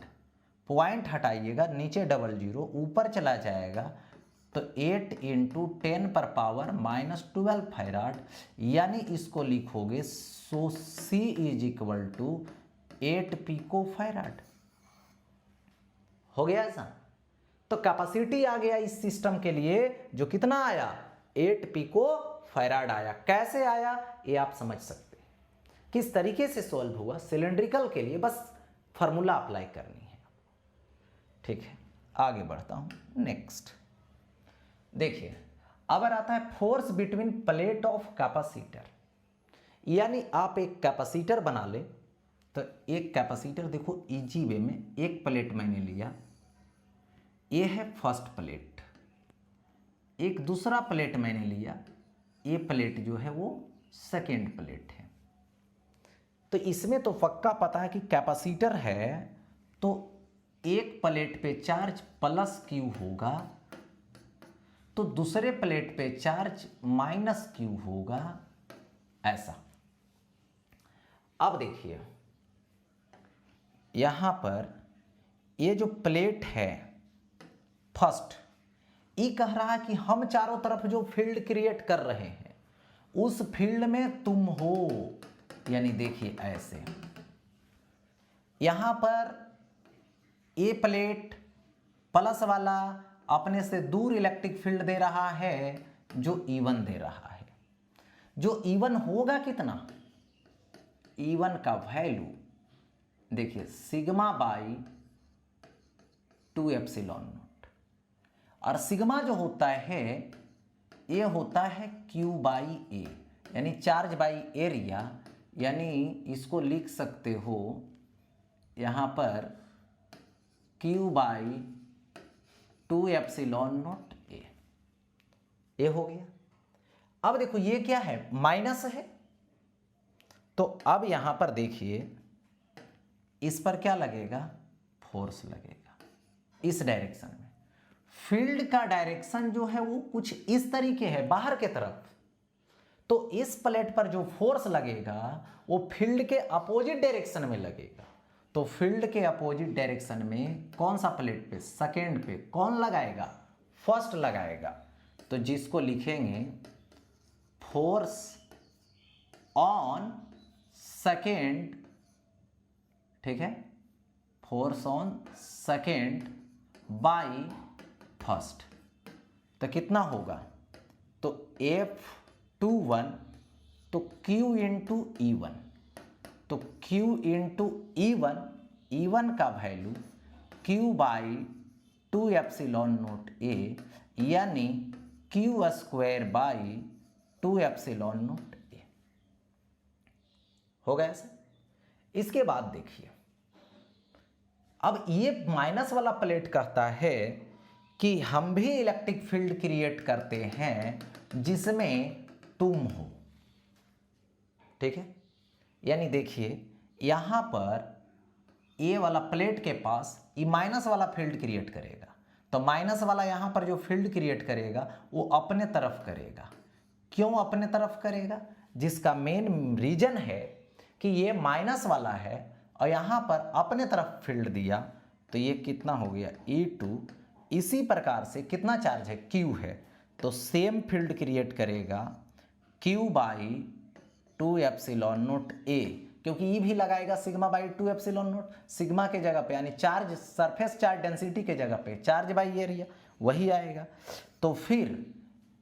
Point हटाइएगा, नीचे डबल जीरो, ऊपर चला जाएगा तो 8 इंटू 10 पर पावर -12 फैराड, यानी इसको लिखोगे so C is equal to 8 pico farad. हो गया ऐसा, तो कैपेसिटी आ गया इस सिस्टम के लिए जो कितना आया 8 पिको फैराड आया। कैसे आया ये आप समझ सकते हैं, किस तरीके से सॉल्व हुआ। सिलेंड्रिकल के लिए बस फार्मूला अप्लाई करनी है। ठीक है, आगे बढ़ता हूं। नेक्स्ट देखिए, अब आता है force between plate of capacitor, यानी आप एक कैपेसिटर बना ले तो एक कैपेसिटर देखो इजी वे में, एक प्लेट मैंने लिया, ये है फर्स्ट प्लेट, एक दूसरा प्लेट मैंने लिया, ये प्लेट जो है वो सेकेंड प्लेट है। तो इसमें तो पक्का पता है कि कैपेसिटर है तो एक प्लेट पे चार्ज +Q होगा तो दूसरे प्लेट पे चार्ज -Q होगा, ऐसा। अब देखिए यहां पर ये जो प्लेट है फर्स्ट, ये कह रहा है कि हम चारों तरफ जो फील्ड क्रिएट कर रहे हैं उस फील्ड में तुम हो, यानी देखिए ऐसे यहां पर ये प्लेट प्लस वाला अपने से दूर इलेक्ट्रिक फील्ड दे रहा है जो E1 दे रहा है। जो E1 होगा कितना, E1 का वैल्यू देखिए सिग्मा बाई 2 एप्सिलॉन नॉट, और सिग्मा जो होता है ये होता है Q बाई A, यानी चार्ज बाई एरिया, यानी इसको लिख सकते हो यहाँ पर Q by 2 epsilon not A। ये हो गया। अब देखो ये क्या है, माइनस है, तो अब यहां पर देखिए इस पर क्या लगेगा, फोर्स लगेगा इस डायरेक्शन में। फील्ड का डायरेक्शन जो है वो कुछ इस तरीके है बाहर के तरफ, तो इस प्लेट पर जो फोर्स लगेगा वो फील्ड के अपोजिट डायरेक्शन में लगेगा। तो फील्ड के अपोजिट डायरेक्शन में कौन सा प्लेट पे, सेकेंड पे कौन लगाएगा, फर्स्ट लगाएगा, तो जिसको लिखेंगे फोर्स ऑन सेकेंड, ठीक है, force on second by first. तो कितना होगा, तो F21 तो Q इंटू E1, तो Q इंटू E1 का value Q by 2 epsilon naught A, यानी Q square by 2 epsilon naught A. हो गया ऐसे। इसके बाद देखिए, अब ये माइनस वाला प्लेट कहता है कि हम भी इलेक्ट्रिक फील्ड क्रिएट करते हैं जिसमें तुम हो। ठीक है, यानी देखिए यहां पर ये वाला प्लेट के पास ये माइनस वाला फील्ड क्रिएट करेगा, तो माइनस वाला यहां पर जो फील्ड क्रिएट करेगा वो अपने तरफ करेगा। क्यों अपने तरफ करेगा? जिसका मेन रीजन है कि ये माइनस वाला है और यहां पर अपने तरफ फील्ड दिया, तो ये कितना हो गया E2। इसी प्रकार से कितना चार्ज है? Q है, तो सेम फील्ड क्रिएट करेगा Q बाई 2 एप्सिलॉन नोट ए, क्योंकि ये भी लगाएगा sigma by 2 epsilon note. Sigma के जगह पे यानी चार्ज, सरफेस चार्ज डेंसिटी के जगह पे चार्ज बाई एरिया वही आएगा। तो फिर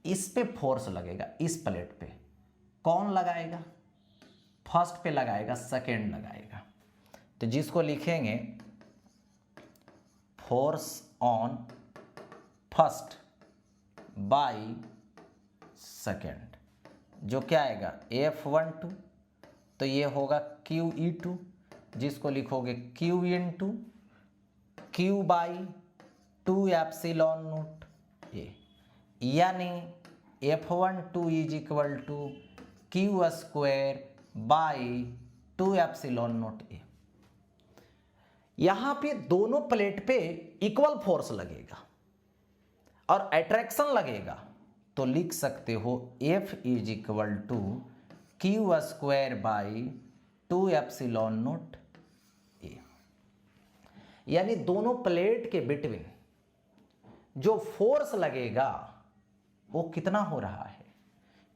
इस पे फोर्स लगेगा, इस प्लेट पे। कौन लगाएगा? फर्स्ट पे लगाएगा, सेकेंड लगाएगा। तो जिसको लिखेंगे force on first by second, जो क्या आएगा F12, तो ये होगा QE2, जिसको लिखोगे Q into Q by 2 epsilon naught A, यानी F12 is equal to Q square by 2 epsilon naught A. यहां पे दोनों प्लेट पे इक्वल फोर्स लगेगा और अट्रैक्शन लगेगा, तो लिख सकते हो F is equal to Q square by 2 epsilon naught A. यानी दोनों प्लेट के बिटवीन जो फोर्स लगेगा वो कितना हो रहा है?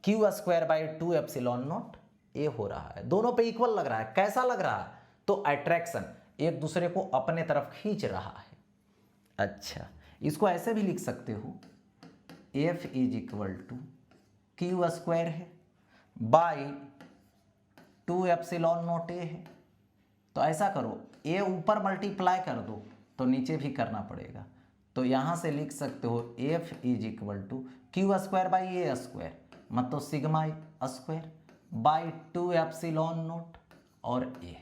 Q square by 2 epsilon naught A हो रहा है। दोनों पे इक्वल लग रहा है। कैसा लग रहा है? तो अट्रैक्शन, एक दूसरे को अपने तरफ खींच रहा है। अच्छा, इसको ऐसे भी लिख सकते हो F is equal to Q square है बाई 2 एप्सिलॉन नोट ए है। तो ऐसा करो, ए ऊपर मल्टीप्लाई कर दो तो नीचे भी करना पड़ेगा, तो यहां से लिख सकते हो F is equal to Q square by A square, मतलब sigma square by 2 epsilon naught और ए।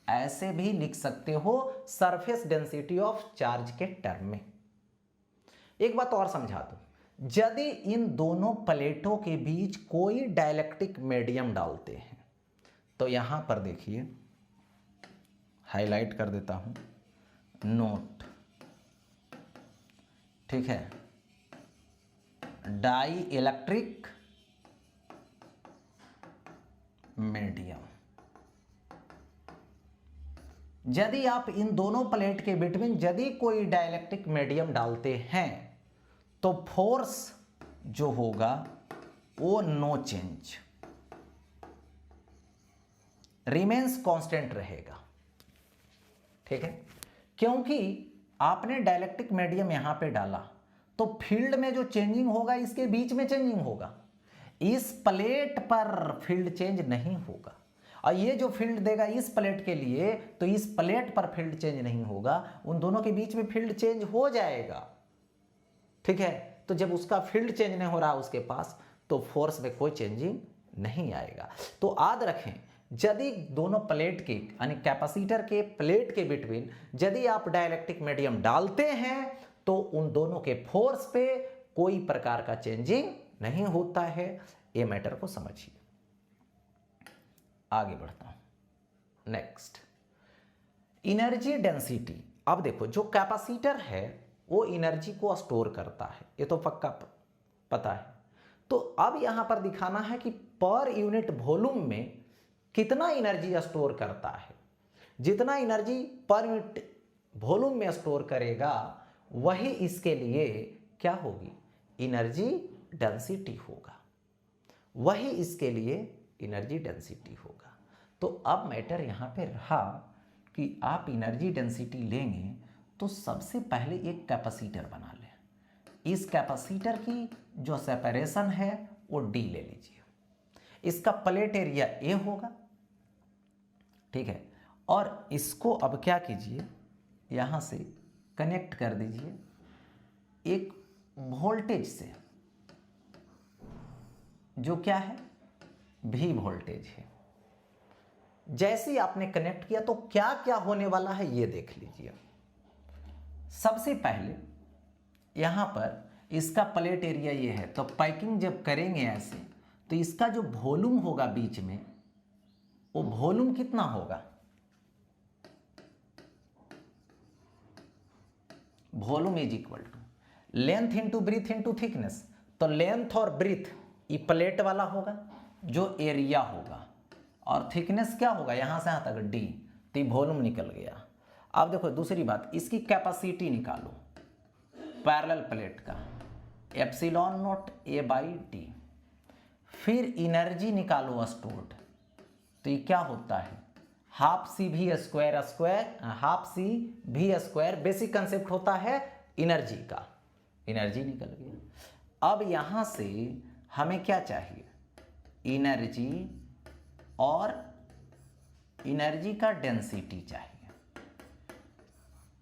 ऐसे भी लिख सकते हो सरफेस डेंसिटी ऑफ चार्ज के टर्म में। एक बात और समझा दो, यदि इन दोनों प्लेटों के बीच कोई डाइलेक्ट्रिक मीडियम डालते हैं, तो यहां पर देखिए हाईलाइट कर देता हूं, नोट, ठीक है, डाई इलेक्ट्रिक मीडियम। यदि आप इन दोनों प्लेट के बिटवीन यदि कोई डाइलेक्ट्रिक मीडियम डालते हैं तो फोर्स जो होगा वो नो चेंज, रिमेन्स कांस्टेंट रहेगा। ठीक है, क्योंकि आपने डाइलेक्ट्रिक मीडियम यहां पे डाला तो फील्ड में जो चेंजिंग होगा इसके बीच में चेंजिंग होगा, इस प्लेट पर फील्ड चेंज नहीं होगा। और ये जो फील्ड देगा इस प्लेट के लिए, तो इस प्लेट पर फील्ड चेंज नहीं होगा, उन दोनों के बीच में फील्ड चेंज हो जाएगा। ठीक है, तो जब उसका फील्ड चेंज नहीं हो रहा उसके पास, तो फोर्स में कोई चेंजिंग नहीं आएगा। तो याद रखें, यदि दोनों प्लेट के यानी कैपेसिटर के प्लेट के बिटवीन यदि आप डाइलेक्ट्रिक मीडियम डालते हैं तो उन दोनों के फोर्स पे कोई प्रकार का चेंजिंग नहीं होता है। ये मैटर को समझिए। आगे बढ़ता हूं, नेक्स्ट, एनर्जी डेंसिटी। अब देखो, जो कैपेसिटर है वो एनर्जी को स्टोर करता है, ये तो पक्का पता है। तो अब यहां पर दिखाना है कि पर यूनिट वॉल्यूम में कितना एनर्जी स्टोर करता है। जितना एनर्जी पर यूनिट वॉल्यूम में स्टोर करेगा वही इसके लिए क्या होगी? एनर्जी डेंसिटी होगा, वही इसके लिए एनर्जी डेंसिटी होगा। तो अब मैटर यहां पे रहा कि आप एनर्जी डेंसिटी लेंगे तो सबसे पहले एक कैपेसिटर बना लें। इस कैपेसिटर की जो सेपरेशन है वो D ले लीजिए। इसका प्लेट एरिया A होगा, ठीक है। और इसको अब क्या कीजिए, यहाँ से कनेक्ट कर दीजिए एक वोल्टेज से, जो क्या है, V वोल्टेज है। जैसे ही आपने कनेक्ट किया तो क्या क्या होने वाला है ये देख लीजिए। सबसे पहले यहाँ पर इसका प्लेट एरिया ये है, तो पैकिंग जब करेंगे ऐसे तो इसका जो वॉल्यूम होगा बीच में, वो वॉल्यूम कितना होगा, volume is equal to length into breadth into thickness. तो लेंथ और ब्रीथ ये प्लेट वाला होगा जो एरिया होगा, और थिकनेस क्या होगा यहाँ से यहाँ तक डी, तो ये वॉल्यूम निकल गया। अब देखो दूसरी बात, इसकी कैपेसिटी निकालो पैरेलल प्लेट का, epsilon not a by D. फिर एनर्जी निकालो स्टोर्ड, तो ये क्या होता है, हाफ सी भी स्क्वायर स्क्वायर, हाफ सी भी स्क्वायर। बेसिक कंसेप्ट होता है एनर्जी का, एनर्जी निकल गया। अब यहाँ से हमें क्या चाहिए, एनर्जी और एनर्जी का डेंसिटी चाहिए।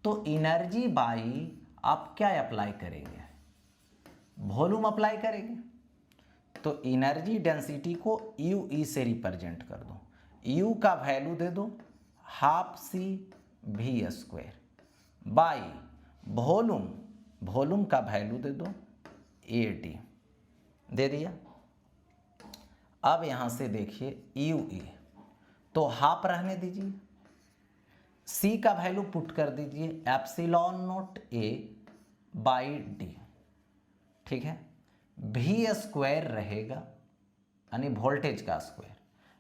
तो एनर्जी बाई आप क्या अप्लाई करेंगे, वॉल्यूम अप्लाई करेंगे। तो एनर्जी डेंसिटी को यू ई से रिप्रेजेंट कर दो, यू का वैल्यू दे दो हाफ सी भी स्क्वायर बाई वॉल्यूम, वॉल्यूम का वैल्यू दे दो ए डी, दे दिया। अब यहाँ से देखिए यू ई, तो हाफ रहने दीजिए, सी का वैल्यू पुट कर दीजिए epsilon naught A by D, ठीक है। भी स्क्वायर रहेगा यानी वोल्टेज का square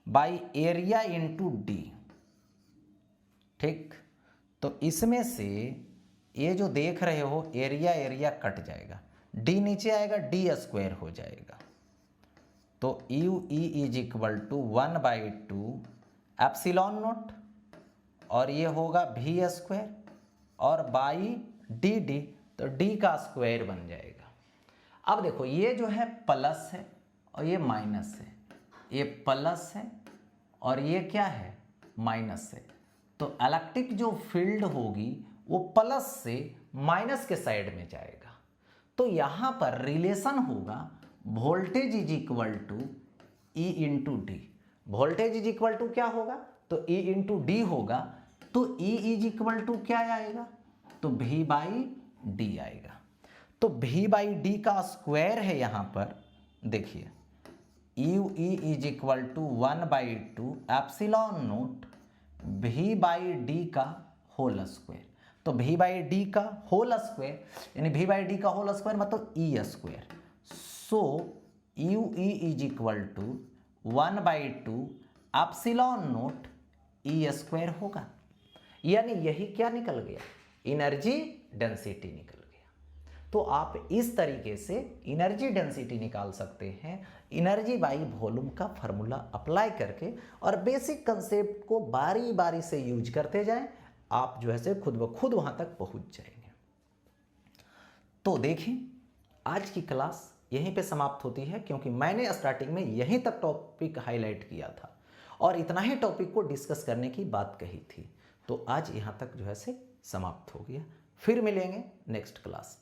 by area into D, ठीक। तो इसमें से ये जो देख रहे हो एरिया, एरिया कट जाएगा, डी नीचे आएगा, डी स्क्वायर हो जाएगा। तो U E is equal to 1/2 epsilon naught, और ये होगा भी स्क्वायर और बाई डी डी, तो डी का स्क्वायर बन जाएगा। अब देखो ये जो है प्लस है और ये माइनस है, ये प्लस है और ये क्या है, माइनस है। तो इलेक्ट्रिक जो फील्ड होगी वो प्लस से माइनस के साइड में जाएगा। तो यहाँ पर रिलेशन होगा voltage is equal to E into D. Voltage is equal to क्या होगा, तो ई इंटू डी होगा। तो ई इज इक्वल टू क्या आएगा, तो भी बाई डी आएगा। तो भी बाई डी का स्क्वायर है यहाँ पर, देखिए U E is equal to 1/2 epsilon naught V by D का होल स्क्वायर। तो भी बाई डी का होल स्क्वायर यानी भी बाई डी का होल स्क्वायर मतलब E square. So U E is equal to 1/2 epsilon naught E square होगा। यानी यही क्या निकल गया, एनर्जी डेंसिटी निकल गया। तो आप इस तरीके से एनर्जी डेंसिटी निकाल सकते हैं एनर्जी बाई वॉल्यूम का फॉर्मूला अप्लाई करके, और बेसिक कंसेप्ट को बारी बारी से यूज करते जाएं, आप जो है से खुद ब खुद वहां तक पहुंच जाएंगे। तो देखें आज की क्लास यहीं पे समाप्त होती है, क्योंकि मैंने स्टार्टिंग में यहीं तक टॉपिक हाईलाइट किया था और इतना ही टॉपिक को डिस्कस करने की बात कही थी। तो आज यहाँ तक जो है से समाप्त हो गया। फिर मिलेंगे नेक्स्ट क्लास।